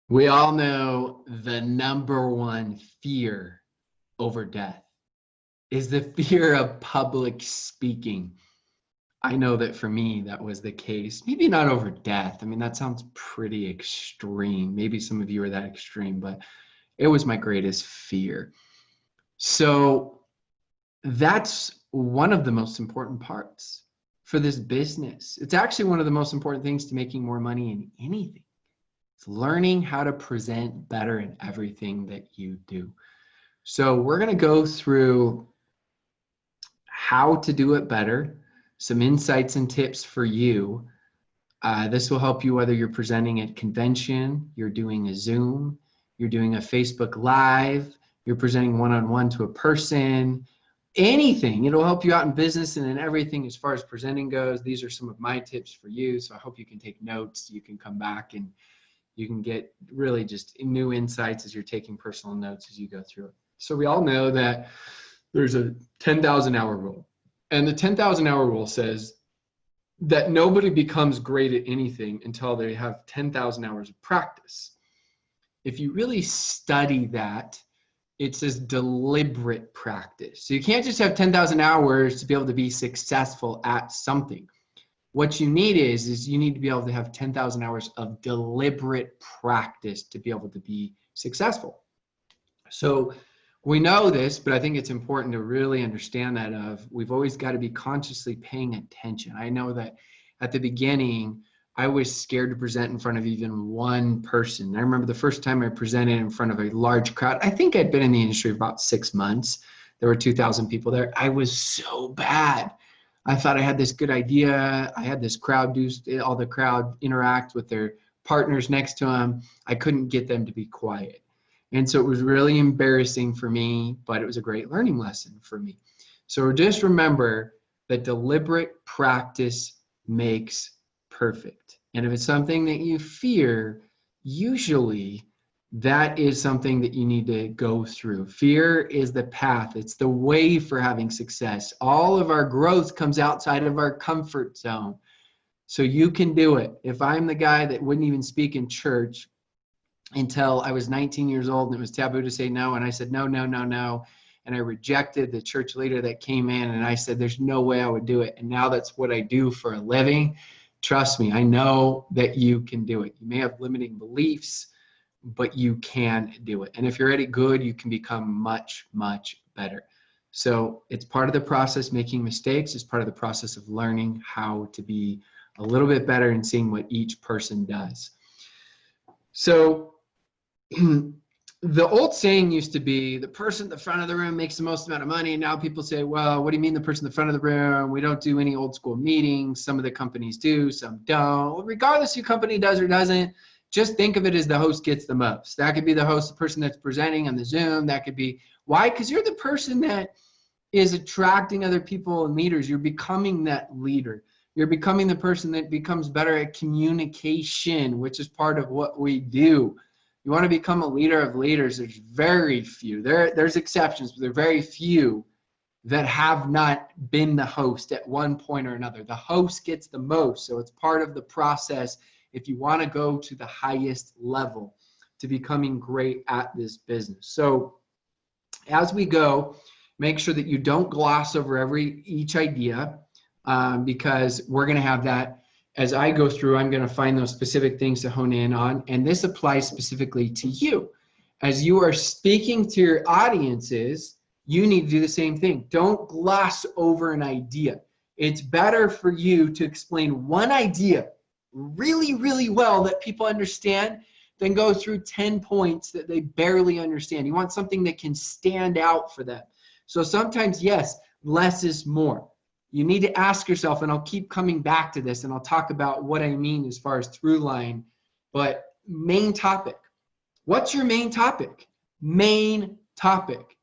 We all know the number one fear over death is the fear of public speaking. I know that for me, that was the case. Maybe not over death. I mean, that sounds pretty extreme. Maybe some of you are that extreme, but it was my greatest fear. So that's one of the most important parts for this business. It's actually one of the most important things to making more money in anything. It's learning how to present better in everything that you do. So we're going to go through how to do it better, some insights and tips for you. This will help you whether you're presenting at convention, you're doing a Zoom, you're doing a Facebook Live, you're presenting one-on-one to a person, anything. It'll help you out in business and in everything as far as presenting goes. These are some of my tips for you. So I hope you can take notes. You can come back and you can get really just new insights as you're taking personal notes as you go through it. So we all know that there's a 10,000 hour rule. And the 10,000 hour rule says that nobody becomes great at anything until they have 10,000 hours of practice. If you really study that, it says deliberate practice. So you can't just have 10,000 hours to be able to be successful at something. What you need is you need to be able to have 10,000 hours of deliberate practice to be able to be successful. So we know this, but I think it's important to really understand that we've always got to be consciously paying attention. I know that at the beginning, I was scared to present in front of even one person. I remember the first time I presented in front of a large crowd. I think I'd been in the industry about 6 months. There were 2,000 people there. I was so bad. I thought I had this good idea. I had this crowd do, all the crowd interact with their partners next to them. I couldn't get them to be quiet. And so it was really embarrassing for me, but it was a great learning lesson for me. So just remember that deliberate practice makes perfect. And if it's something that you fear, usually that is something that you need to go through. Fear is the path. It's the way for having success. All of our growth comes outside of our comfort zone. So you can do it. If I'm the guy that wouldn't even speak in church until I was 19 years old and it was taboo to say no, and I said no, no, no, no. And I rejected the church leader that came in, and I said there's no way I would do it. And now that's what I do for a living. Trust me, I know that you can do it. You may have limiting beliefs, but you can do it. And if you're already good, you can become much, much better. So it's part of the process. Making mistakes is part of the process of learning how to be a little bit better and seeing what each person does. So the old saying used to be the person at the front of the room makes the most amount of money. And now people say, well, what do you mean the person at the front of the room? We don't do any old school meetings. Some of the companies do, some don't. Well, regardless your company does or doesn't, just think of it as the host gets the most. That could be the host, the person that's presenting on the Zoom. That could be, why? Because you're the person that is attracting other people and leaders. You're becoming that leader. You're becoming the person that becomes better at communication, which is part of what we do. You want to become a leader of leaders. There's very few. There's exceptions, but there are very few that have not been the host at one point or another. The host gets the most, so it's part of the process if you want to go to the highest level to becoming great at this business. So as we go, make sure that you don't gloss over each idea because we're going to have that. As I go through, I'm going to find those specific things to hone in on, and this applies specifically to you. As you are speaking to your audiences, you need to do the same thing. Don't gloss over an idea. It's better for you to explain one idea really, really well that people understand than go through 10 points that they barely understand. You want something that can stand out for them. So sometimes, yes, less is more. You need to ask yourself, and I'll keep coming back to this, and I'll talk about what I mean as far as through line, but main topic. What's your main topic? Main topic.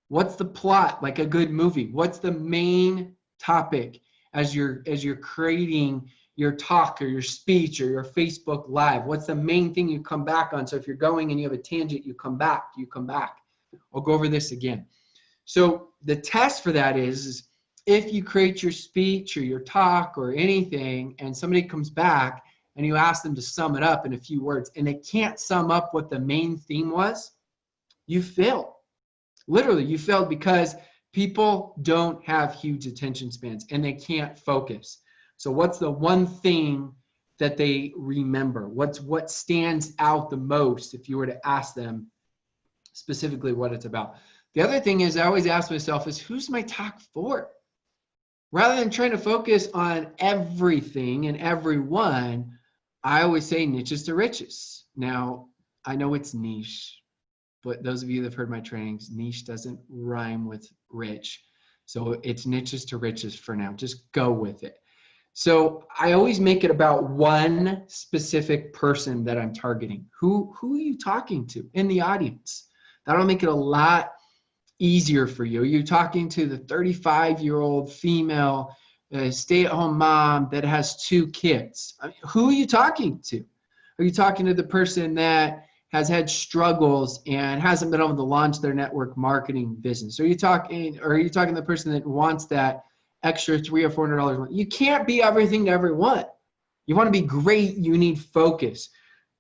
What's the plot, like a good movie? What's the main topic as you're creating your talk or your speech or your Facebook Live? What's the main thing you come back on? So if you're going and you have a tangent, you come back. I'll go over this again. So the test for that is if you create your speech or your talk or anything and somebody comes back and you ask them to sum it up in a few words, and they can't sum up what the main theme was, you failed. Literally, you failed because people don't have huge attention spans and they can't focus. So what's the one thing that they remember? What stands out the most if you were to ask them specifically what it's about? The other thing is I always ask myself is, who's my talk for? Rather than trying to focus on everything and everyone, I always say niches to riches. Now, I know it's niche, but those of you that have heard my trainings, niche doesn't rhyme with rich. So it's niches to riches for now. Just go with it. So I always make it about one specific person that I'm targeting. Who are you talking to in the audience? That'll make it a lot easier for you. You're talking to the 35-year-old female stay-at-home mom that has 2 kids. I mean, who are you talking to? Are you talking to the person that has had struggles and hasn't been able to launch their network marketing business? Are you talking to the person that wants that extra $300 or $400 a month? You can't be everything to everyone. You want to be great, you need focus.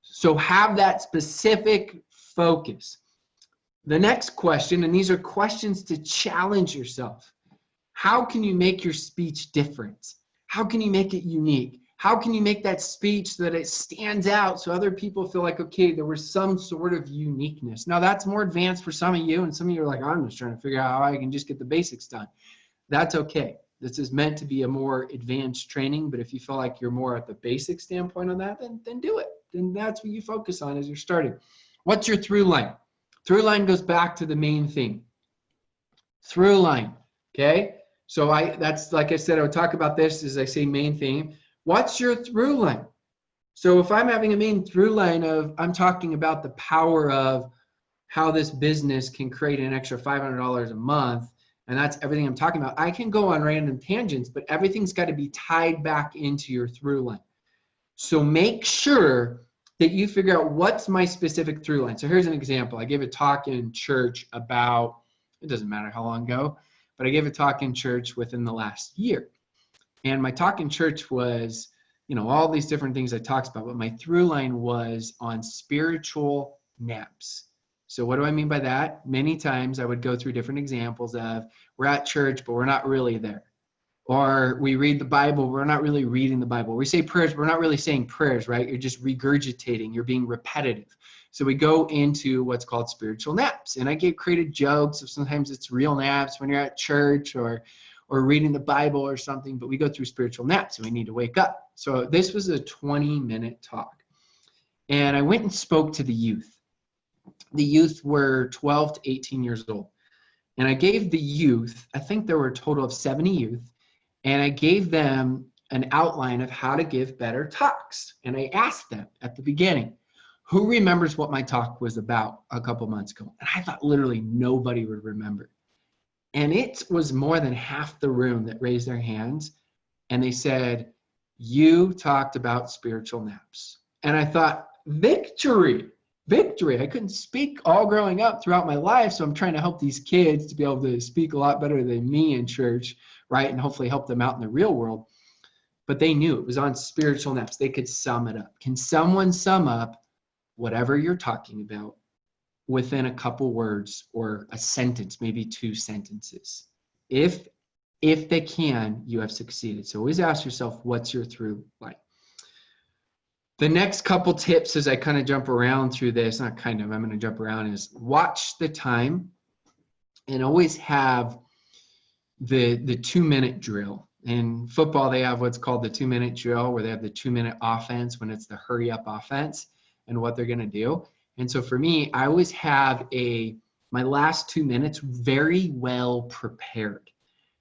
So have that specific focus. The next question, and these are questions to challenge yourself. How can you make your speech different? How can you make it unique? How can you make that speech so that it stands out so other people feel like, okay, there was some sort of uniqueness? Now, that's more advanced for some of you, and some of you are like, I'm just trying to figure out how I can just get the basics done. That's okay. This is meant to be a more advanced training, but if you feel like you're more at the basic standpoint on that, then do it. Then that's what you focus on as you're starting. What's your through line? Through line goes back to the main thing. Through line, okay? So that's like I said, I would talk about this as I say main theme. What's your through line? So if I'm having a main through line of, I'm talking about the power of how this business can create an extra $500 a month, and that's everything I'm talking about, I can go on random tangents, but everything's got to be tied back into your through line. So make sure that you figure out what's my specific through line. So here's an example. I gave a talk in church about, it doesn't matter how long ago, but I gave a talk in church within the last year. And my talk in church was, all these different things I talked about, but my through line was on spiritual naps. So what do I mean by that? Many times I would go through different examples of, we're at church, but we're not really there. Or we read the Bible, we're not really reading the Bible. We say prayers, we're not really saying prayers, right? You're just regurgitating, you're being repetitive. So we go into what's called spiritual naps. And I created jokes of sometimes it's real naps when you're at church or reading the Bible or something, but we go through spiritual naps and we need to wake up. So this was a 20-minute talk. And I went and spoke to the youth. The youth were 12 to 18 years old. And I gave the youth, I think there were a total of 70 youth, and I gave them an outline of how to give better talks. And I asked them at the beginning, who remembers what my talk was about a couple months ago? And I thought literally nobody would remember. And it was more than half the room that raised their hands. And they said, you talked about spiritual naps. And I thought, victory. I couldn't speak all growing up throughout my life, so I'm trying to help these kids to be able to speak a lot better than me in church, right? And hopefully help them out in the real world. But they knew it was on spiritual naps. They could sum it up. Can someone sum up whatever you're talking about within a couple words or a sentence, maybe 2 sentences? If they can, you have succeeded. So always ask yourself, what's your through line? The next couple tips as I kind of jump around through this, I'm going to jump around, is watch the time and always have the 2-minute drill. In football, they have what's called the 2-minute drill, where they have the 2-minute offense when it's the hurry up offense and what they're going to do. And so for me, I always have my last 2 minutes very well prepared.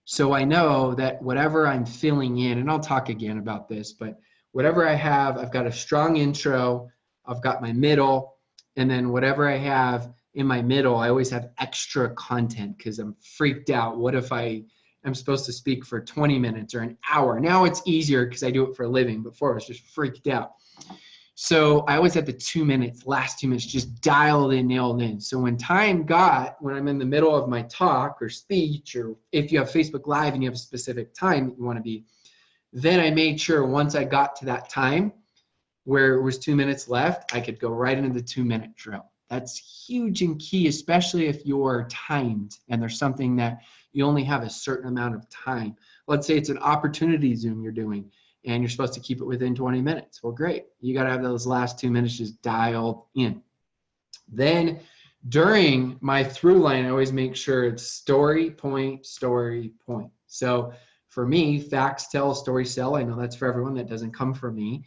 So I know that whatever I'm filling in, and I'll talk again about this, but whatever I have, I've got a strong intro, I've got my middle, and then whatever I have in my middle, I always have extra content because I'm freaked out. What if I'm supposed to speak for 20 minutes or an hour? Now it's easier because I do it for a living. Before I was just freaked out. So I always had the 2 minutes, last 2 minutes, just dialed in, nailed in. So when I'm in the middle of my talk or speech, or if you have Facebook Live and you have a specific time that you want to be, then I made sure once I got to that time where it was 2 minutes left, I could go right into the 2-minute drill. That's huge and key, especially if you're timed and there's something that you only have a certain amount of time. Let's say it's an opportunity Zoom you're doing and you're supposed to keep it within 20 minutes. Well, great. You got to have those last 2 minutes just dialed in. Then during my through line, I always make sure it's story, point, story, point. So for me, facts tell, stories sell. I know that's for everyone. That doesn't come from me.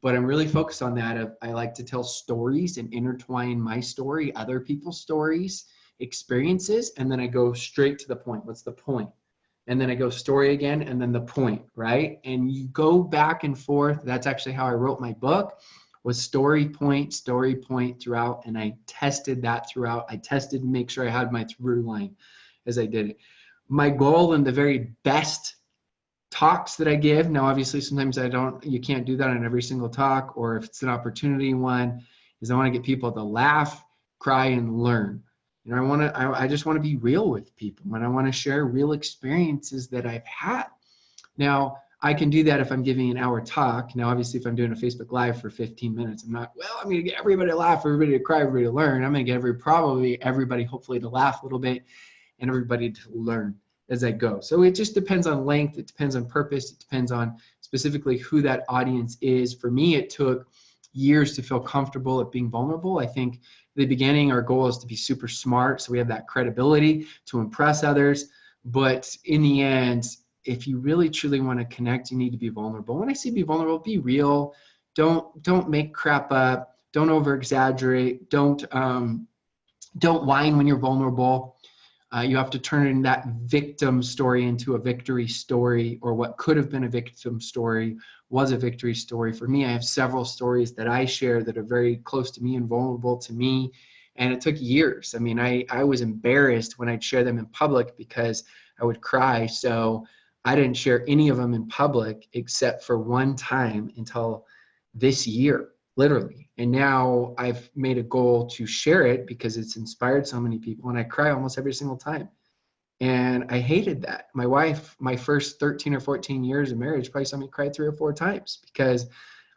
But I'm really focused on that. I like to tell stories and intertwine my story, other people's stories, experiences, and then I go straight to the point. What's the point? And then I go story again, and then the point, right? And you go back and forth. That's actually how I wrote my book, was story, point throughout, and I tested that throughout. I tested to make sure I had my through line as I did it. My goal in the very best talks that I give. Now, obviously, sometimes you can't do that on every single talk, or if it's an opportunity one, is I want to get people to laugh, cry, and learn. You know, I just want to be real with people, and I want to share real experiences that I've had. Now, I can do that if I'm giving an hour talk. Now, obviously, if I'm doing a Facebook Live for 15 minutes, I'm going to get everybody to laugh, everybody to cry, everybody to learn. I'm going to get probably everybody hopefully to laugh a little bit and everybody to learn as I go. So it just depends on length, it depends on purpose, it depends on specifically who that audience is. For me, it took years to feel comfortable at being vulnerable. I think in the beginning, our goal is to be super smart, so we have that credibility to impress others. But in the end, if you really truly want to connect, you need to be vulnerable. When I say be vulnerable, be real. Don't make crap up. Don't over exaggerate. Don't whine when you're vulnerable. You have to turn that victim story into a victory story, or what could have been a victim story was a victory story. For me, I have several stories that I share that are very close to me and vulnerable to me, and it took years. I mean, I was embarrassed when I'd share them in public because I would cry, so I didn't share any of them in public except for one time until this year, literally. And now I've made a goal to share it because it's inspired so many people, and I cry almost every single time. And I hated that. My wife, my first 13 or 14 years of marriage, probably saw me cry 3 or 4 times because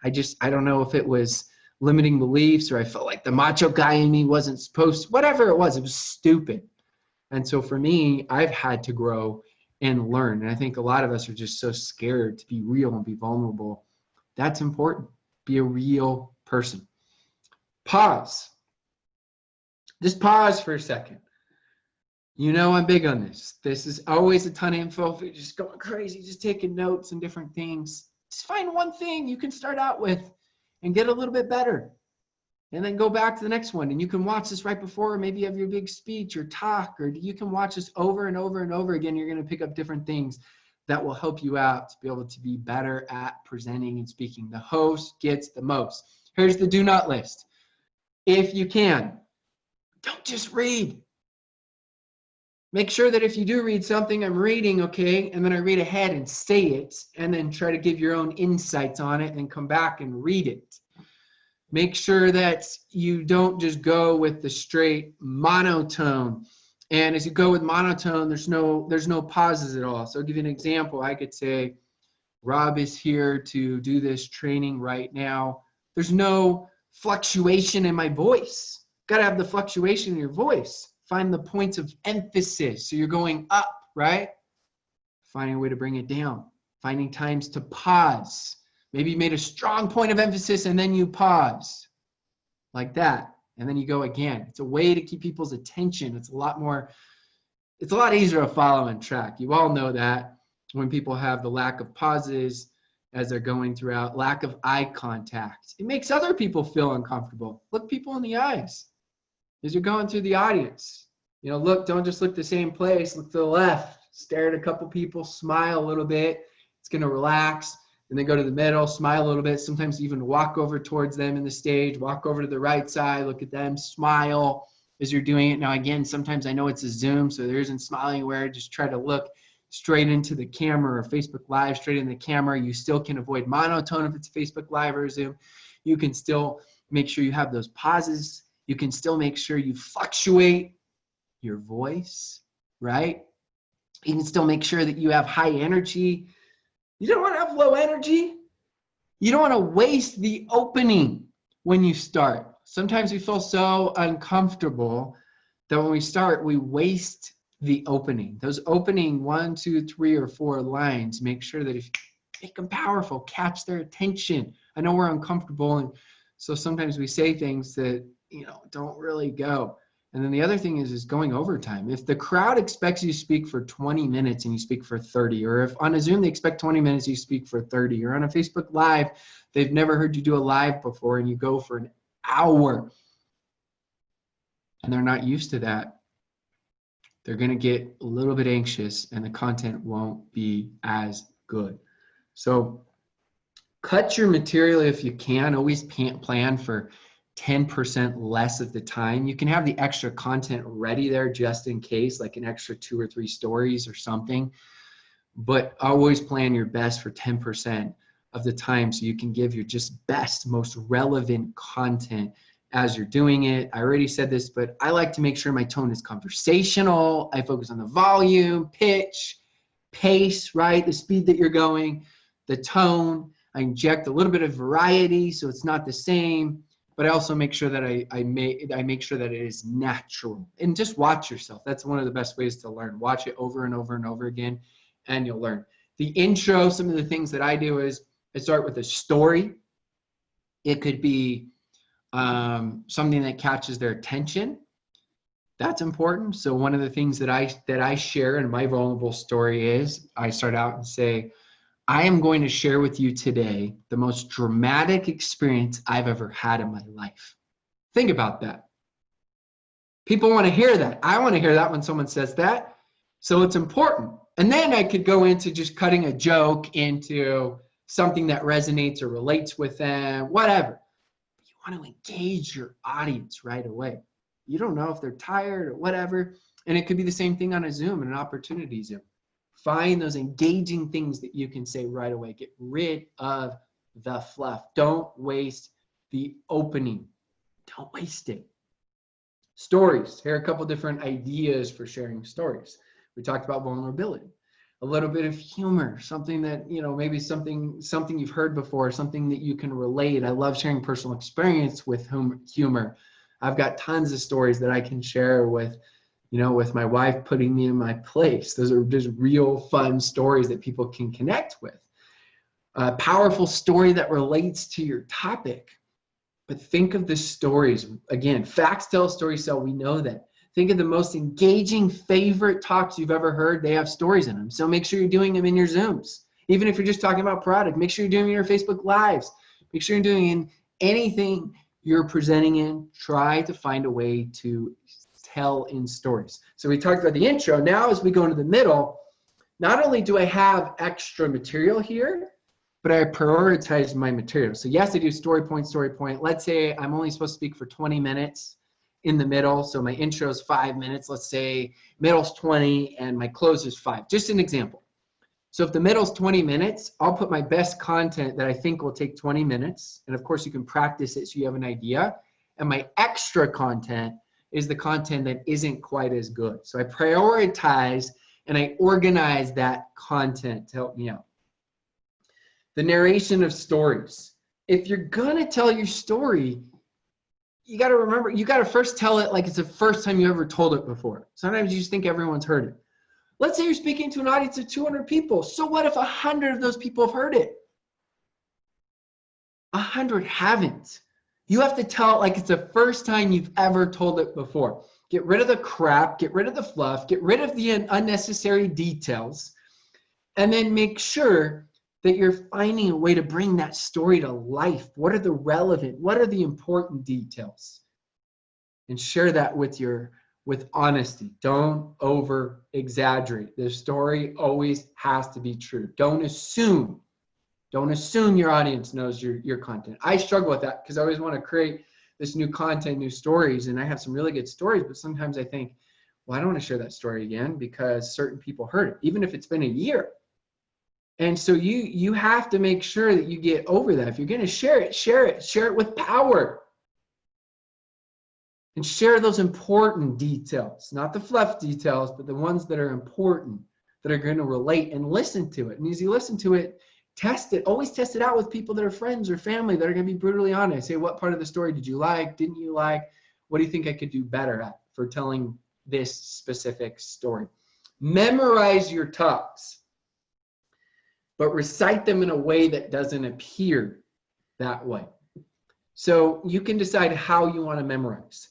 I don't know if it was limiting beliefs or I felt like the macho guy in me wasn't supposed to, whatever it was stupid. And so for me, I've had to grow and learn. And I think a lot of us are just so scared to be real and be vulnerable. That's important. Be a real person. Pause. Just pause for a second. You know I'm big on this. This is always a ton of info. If you're just going crazy, just taking notes and different things, just find one thing you can start out with and get a little bit better. And then go back to the next one. And you can watch this right before maybe you have your big speech or talk, or you can watch this over and over and over again. You're going to pick up different things that will help you out to be able to be better at presenting and speaking. The host gets the most. Here's the do not list. If you can, don't just read. Make sure that if you do read something, I'm reading, okay, and then I read ahead and say it, and then try to give your own insights on it and come back and read it. Make sure that you don't just go with the straight monotone. And as you go with monotone, there's no pauses at all. So I'll give you an example. I could say, Rob is here to do this training right now. There's no fluctuation in my voice. Got to have the fluctuation in your voice. Find the points of emphasis. So you're going up, right? Finding a way to bring it down. Finding times to pause. Maybe you made a strong point of emphasis and then you pause. Like that. And then you go again. It's a way to keep people's attention. It's a lot easier to follow and track. You all know that when people have the lack of pauses as they're going throughout, lack of eye contact. It makes other people feel uncomfortable. Look people in the eyes as you're going through the audience. You know, look, don't just look the same place. Look to the left. Stare at a couple people. Smile a little bit. It's going to relax. And then go to the middle, smile a little bit. Sometimes even walk over towards them in the stage, walk over to the right side, look at them, smile as you're doing it. Now, again, sometimes I know it's a Zoom, so there isn't smiling anywhere. Just try to look straight into the camera or Facebook Live, straight in the camera. You still can avoid monotone if it's Facebook Live or Zoom. You can still make sure you have those pauses. You can still make sure you fluctuate your voice, right? You can still make sure that you have high energy. You don't want to have low energy. You don't want to waste the opening when you start. Sometimes we feel so uncomfortable that when we start, we waste the opening. Those opening 1, 2, 3, or 4 lines, make sure that if you make them powerful, catch their attention. I know we're uncomfortable, and so sometimes we say things that, don't really go. And then the other thing is going overtime. If the crowd expects you to speak for 20 minutes and you speak for 30, or if on a Zoom they expect 20 minutes, you speak for 30, or on a Facebook Live, they've never heard you do a live before and you go for an hour and they're not used to that, they're going to get a little bit anxious and the content won't be as good. So cut your material if you can. Always plan for 10% less of the time. You can have the extra content ready there just in case, like an extra 2 or 3 stories or something, but always plan your best for 10% of the time so you can give your just best, most relevant content as you're doing it. I already said this, but I like to make sure my tone is conversational. I focus on the volume, pitch, pace, right? The speed that you're going, the tone. I inject a little bit of variety so it's not the same, but I also make sure that I make sure that it is natural. And just watch yourself. That's one of the best ways to learn. Watch it over and over and over again, and you'll learn. The intro, some of the things that I do is I start with a story. It could be something that catches their attention. That's important. So one of the things that I share in my vulnerable story is I start out and say, I am going to share with you today the most dramatic experience I've ever had in my life. Think about that. People want to hear that. I want to hear that when someone says that. So it's important. And then I could go into just cutting a joke into something that resonates or relates with them, whatever. You want to engage your audience right away. You don't know if they're tired or whatever. And it could be the same thing on a Zoom and an opportunity Zoom. Find those engaging things that you can say right away. Get rid of the fluff. Don't waste the opening. Don't waste it. Stories. Here are a couple different ideas for sharing stories. We talked about vulnerability. A little bit of humor, something that, maybe something you've heard before, something that you can relate. I love sharing personal experience with humor. I've got tons of stories that I can share with my wife putting me in my place. Those are just real fun stories that people can connect with. A powerful story that relates to your topic. But think of the stories. Again, facts tell, stories tell. We know that. Think of the most engaging favorite talks you've ever heard. They have stories in them. So make sure you're doing them in your Zooms. Even if you're just talking about product, make sure you're doing your Facebook Lives. Make sure you're doing in anything you're presenting in. Try to find a way to tell in stories. So we talked about the intro. Now as we go into the middle, not only do I have extra material here, but I prioritize my material. So yes, I do story point. Let's say I'm only supposed to speak for 20 minutes in the middle. So my intro is 5 minutes. Let's say middle's 20 and my close is 5. Just an example. So if the middle's 20 minutes, I'll put my best content that I think will take 20 minutes. And of course you can practice it so you have an idea. And my extra content is the content that isn't quite as good. So I prioritize and I organize that content to help me out. The narration of stories. If you're gonna tell your story, you gotta remember, you gotta first tell it like it's the first time you ever told it before. Sometimes you just think everyone's heard it. Let's say you're speaking to an audience of 200 people. So what if 100 of those people have heard it? 100 haven't. You have to tell it like it's the first time you've ever told it before. Get rid of the crap, get rid of the fluff, get rid of the unnecessary details, and then make sure that you're finding a way to bring that story to life. What are the relevant, what are the important details? And share that with honesty. Don't over exaggerate. The story always has to be true. Don't assume your audience knows your content. I struggle with that because I always want to create this new content, new stories, and I have some really good stories, but sometimes I think, well, I don't want to share that story again because certain people heard it, even if it's been a year. And so you have to make sure that you get over that. If you're going to share it with power. And share those important details, not the fluff details, but the ones that are important, that are going to relate, and listen to it. And as you listen to it, test it. Always test it out with people that are friends or family that are going to be brutally honest. Say, what part of the story did you like? Didn't you like? What do you think I could do better at for telling this specific story? Memorize your talks, but recite them in a way that doesn't appear that way. So you can decide how you want to memorize.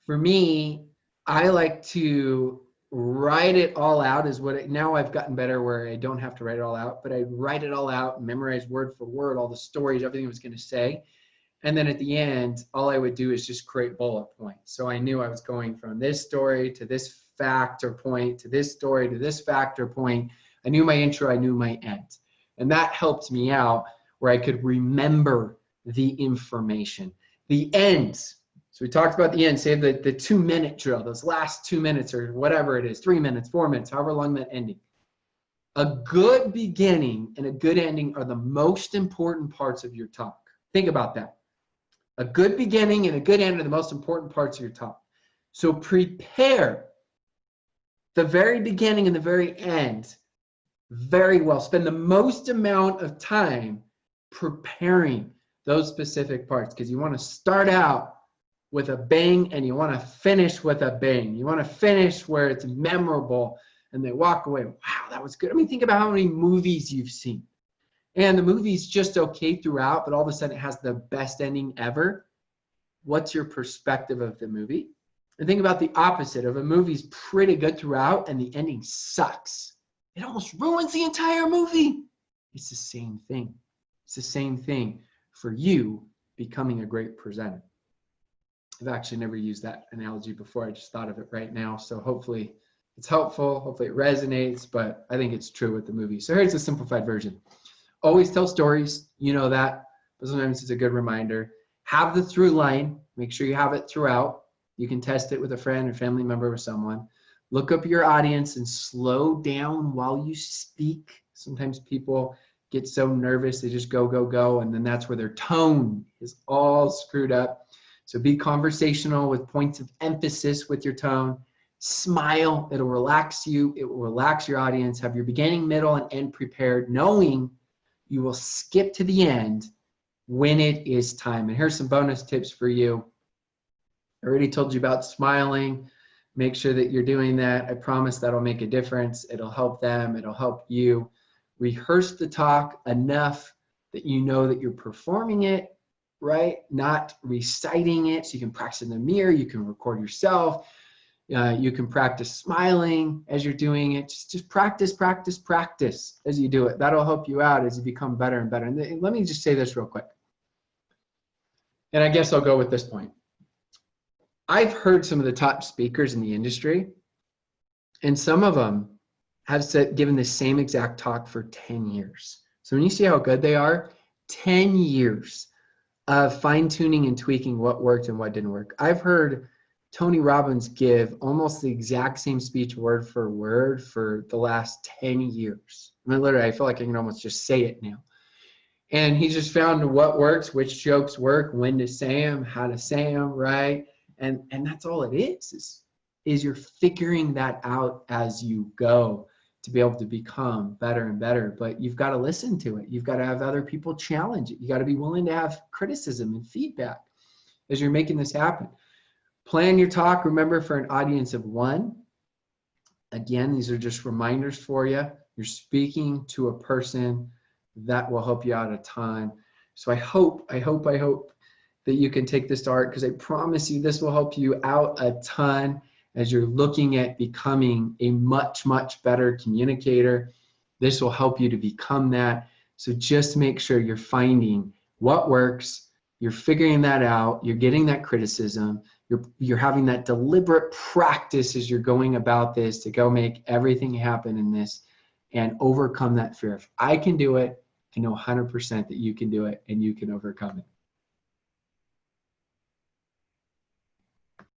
For me, I like to write it all out now I've gotten better where I don't have to write it all out, but I write it all out and memorize word for word, all the stories, everything I was going to say. And then at the end, all I would do is just create bullet points. So I knew I was going from this story to this factor point, to this story, to this factor point. I knew my intro, I knew my end. And that helped me out where I could remember the information. The ends. So we talked about the end, say the 2-minute drill, those last 2 minutes or whatever it is, 3 minutes, 4 minutes, however long that ending. A good beginning and a good ending are the most important parts of your talk. Think about that. A good beginning and a good end are the most important parts of your talk. So prepare the very beginning and the very end very well. Spend the most amount of time preparing those specific parts because you want to start out with a bang and you want to finish with a bang. You want to finish where it's memorable and they walk away, wow, that was good. I mean, think about how many movies you've seen. And the movie's just okay throughout, but all of a sudden it has the best ending ever. What's your perspective of the movie? And think about the opposite. If a movie's pretty good throughout and the ending sucks, it almost ruins the entire movie. It's the same thing. It's the same thing for you becoming a great presenter. I've actually never used that analogy before. I just thought of it right now. So hopefully it's helpful. Hopefully it resonates, but I think it's true with the movie. So here's a simplified version. Always tell stories. You know that, but sometimes it's a good reminder. Have the through line. Make sure you have it throughout. You can test it with a friend or family member or someone. Look up your audience and slow down while you speak. Sometimes people get so nervous, they just go, go, go, and then that's where their tone is all screwed up. So be conversational with points of emphasis with your tone. Smile, it'll relax you, it will relax your audience. Have your beginning, middle, and end prepared, knowing you will skip to the end when it is time. And here's some bonus tips for you. I already told you about smiling. Make sure that you're doing that. I promise that'll make a difference. It'll help them, it'll help you. Rehearse the talk enough that you know that you're performing it, right? Not reciting it. So you can practice in the mirror, you can record yourself, you can practice smiling as you're doing it. Just practice, practice, practice as you do it. That'll help you out as you become better and better. And let me just say this real quick. And I guess I'll go with this point. I've heard some of the top speakers in the industry, and some of them have given the same exact talk for 10 years. So when you see how good they are, 10 years of fine-tuning and tweaking what worked and what didn't work. I've heard Tony Robbins give almost the exact same speech word for word for the last 10 years. I mean, literally, I feel like I can almost just say it now. And he just found what works, which jokes work, when to say them, how to say them, right? And that's all it is you're figuring that out as you go to be able to become better and better. But you've got to listen to it. You've got to have other people challenge it. You got to be willing to have criticism and feedback as you're making this happen. Plan your talk, remember, for an audience of 1. Again, these are just reminders for you. You're speaking to a person that will help you out a ton. So I hope that you can take this to heart, because I promise you this will help you out a ton as you're looking at becoming a much, much better communicator. This will help you to become that. So just make sure you're finding what works, you're figuring that out, you're getting that criticism, you're having that deliberate practice as you're going about this to go make everything happen in this and overcome that fear. If I can do it, I know 100% that you can do it and you can overcome it.